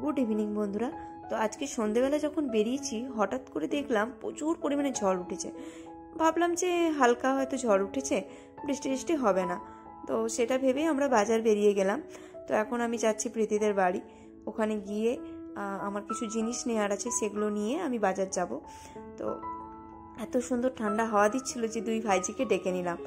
Good evening বন্ধুরা। তো আজকে সন্ধেবেলা যখন বেরিয়েছি হঠাৎ করে দেখলাম প্রচুর পরিমাণে ঝড় উঠেছে। ভাবলাম যে হালকা হয়তো ঝড় উঠেছে, বৃষ্টি বৃষ্টি হবে না। তো সেটা ভেবেই আমরা বাজার বেরিয়ে গেলাম। তো এখন আমি যাচ্ছি প্রীতিদের বাড়ি। ওখানে গিয়ে আমার কিছু জিনিস নেওয়ার আছে, সেগুলো নিয়ে আমি বাজার যাব। তো এত সুন্দর ঠান্ডা হাওয়া দিচ্ছিল যে দুই ভাইজিকে ডেকে নিলাম।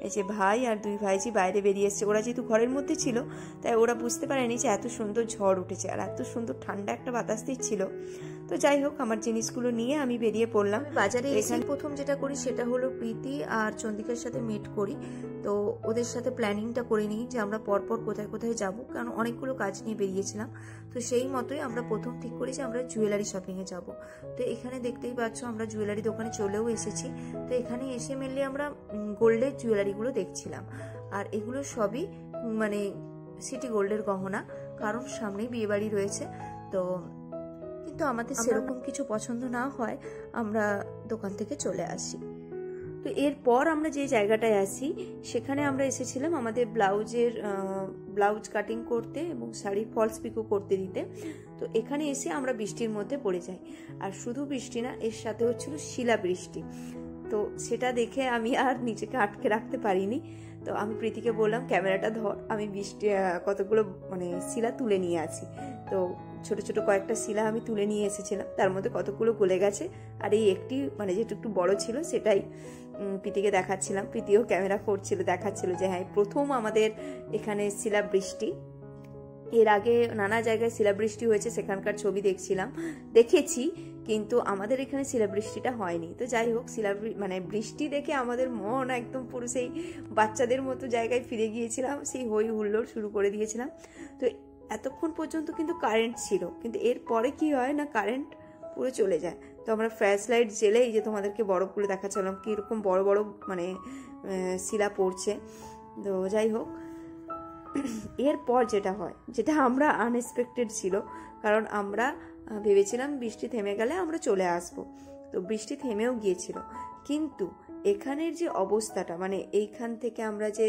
এই যে ভাই আর দুই ভাইজি বাইরে বেরিয়ে এসছে। ওরা যেহেতু ঘরের মধ্যে ছিল তাই ওরা বুঝতে পারেনি যে এত সুন্দর ঝড় উঠেছে আর এত সুন্দর ঠান্ডা একটা বাতাস দিচ্ছিল। তো যাই হোক, আমার জিনিসগুলো নিয়ে আমি বেরিয়ে পড়লাম বাজারে। এখানে প্রথম যেটা করি সেটা হলো প্রীতি আর চন্দ্রিকার সাথে মিট করি। তো ওদের সাথে প্ল্যানিংটা করে নিই যে আমরা পরপর কোথায় কোথায় যাব, কারণ অনেকগুলো কাজ নিয়ে বেরিয়েছিলাম। তো সেই মতোই আমরা প্রথম ঠিক করি যে আমরা জুয়েলারি শপিংয়ে যাব। তো এখানে দেখতেই পাচ্ছ আমরা জুয়েলারি দোকানে চলেও এসেছি। তো এখানে এসে মেনলি আমরা গোল্ডের জুয়েলারিগুলো দেখছিলাম। আর এগুলো সবই মানে সিটি গোল্ডের গহনা, কারণ সামনেই বিয়েবাড়ি রয়েছে। তো কিন্তু আমাদের সেরকম কিছু পছন্দ না হয় আমরা দোকান থেকে চলে আসি। তো এরপর আমরা যে জায়গাটায় আসি সেখানে আমরা এসেছিলাম আমাদের ব্লাউজ কাটিং করতে এবং শাড়ির ফলস পিকো করতে দিতে। তো এখানে এসে আমরা বৃষ্টির মধ্যে পড়ে যাই। আর শুধু বৃষ্টি না, এর সাথে হচ্ছিল শিলা বৃষ্টি। তো সেটা দেখে আমি আর নিজেকে আটকে রাখতে পারিনি। তো আমি প্রীতিকে বললাম, ক্যামেরাটা ধর, আমি বৃষ্টি কতগুলো মানে শিলা তুলে নিয়ে আসি। তো ছোট ছোট কয়েকটা শিলা আমি তুলে নিয়ে এসেছিলাম, তার মধ্যে কতগুলো গলে গেছে। আর এই একটি মানে যেটা একটু বড় ছিল সেটাই প্রীতিকে দেখাচ্ছিলাম। প্রীতিও ক্যামেরা করছিল, দেখাচ্ছিল যে হ্যাঁ প্রথম আমাদের এখানে শিলা বৃষ্টি। এর আগে নানা জায়গায় শিলাবৃষ্টি হয়েছে, সেখানকার ছবি দেখেছি, কিন্তু আমাদের এখানে শিলাবৃষ্টিটা হয়নি। তো যাই হোক, মানে বৃষ্টি দেখে আমাদের মন একদম পুরো সেই বাচ্চাদের মতো জায়গায় ফিরে গিয়েছিলাম, সেই হই হুল্লোড় শুরু করে দিয়েছিলাম। তো এতক্ষণ পর্যন্ত কিন্তু কারেন্ট ছিল, কিন্তু এরপরে কি হয় না, কারেন্ট পুরো চলে যায়। তো আমরা ফ্ল্যাশ লাইট জেলে এই যে তোমাদেরকে বরফগুলো দেখাচ্ছিলাম কীরকম বড় বড় মানে শিলা পড়ছে। তো যাই হোক, এরপর যেটা হয়, যেটা আমরা আনএক্সপেক্টেড ছিল, কারণ আমরা ভেবেছিলাম বৃষ্টি থেমে গেলে আমরা চলে আসব। তো বৃষ্টি থেমেও গিয়েছিল, কিন্তু এখানের যে অবস্থাটা, মানে এইখান থেকে আমরা যে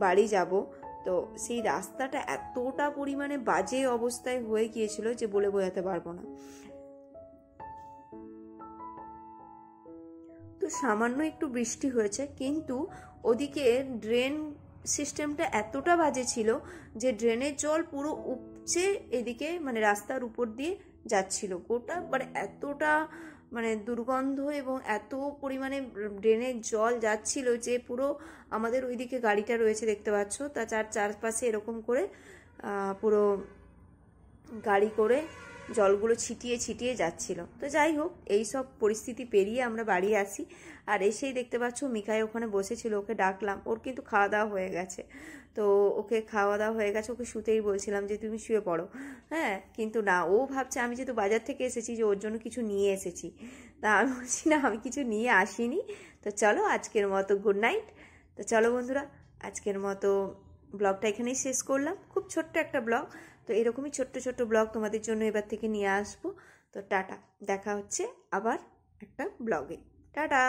বাড়ি যাব, তো সেই রাস্তাটা এতটা পরিমাণে বাজে অবস্থায় হয়ে গিয়েছিল যে বলে বোঝাতে পারবো না। তো সামান্য একটু বৃষ্টি হয়েছে, কিন্তু ওদিকে ড্রেন সিস্টেমটা এতটা বাজে ছিল যে ড্রেনের জল পুরো উপচে এদিকে মানে রাস্তার উপর দিয়ে যাচ্ছিল গোটা, মানে এতটা মানে দুর্গন্ধ এবং এত পরিমাণে ড্রেনের জল যাচ্ছিল যে পুরো আমাদের ওইদিকে গাড়িটা রয়েছে দেখতে পাচ্ছ, তা চারপাশে এরকম করে পুরো গাড়ি করে জলগুলো ছিটিয়ে ছিটিয়ে যাচ্ছিল। তো যাই হোক, এই সব পরিস্থিতি পেরিয়ে আমরা বাড়ি আসি। আর এসেই দেখতে পাচ্ছ মিকাই ওখানে বসেছিল, ওকে ডাকলাম, ওর কিন্তু খাওয়া দাওয়া হয়ে গেছে। তো ওকে খাওয়া দাওয়া হয়ে গেছে, ওকে শুতেই বলছিলাম যে তুমি শুয়ে পড়ো। হ্যাঁ, কিন্তু না, ও ভাবছে আমি যেহেতু বাজার থেকে এসেছি যে ওর জন্য কিছু নিয়ে এসেছি। তা আমি বলছি না, আমি কিছু নিয়ে আসিনি। তো চলো আজকের মতো গুড নাইট। তো চলো বন্ধুরা, আজকের মতো ব্লগটা এখানেই শেষ করলাম। খুব ছোট্ট একটা ব্লগ। তো এরকমই ছোট্ট ছোট্ট ব্লগ তোমাদের জন্য এবার থেকে নিয়ে আসবো। তো টাটা, দেখা হচ্ছে আবার একটা ব্লগে। টাটা।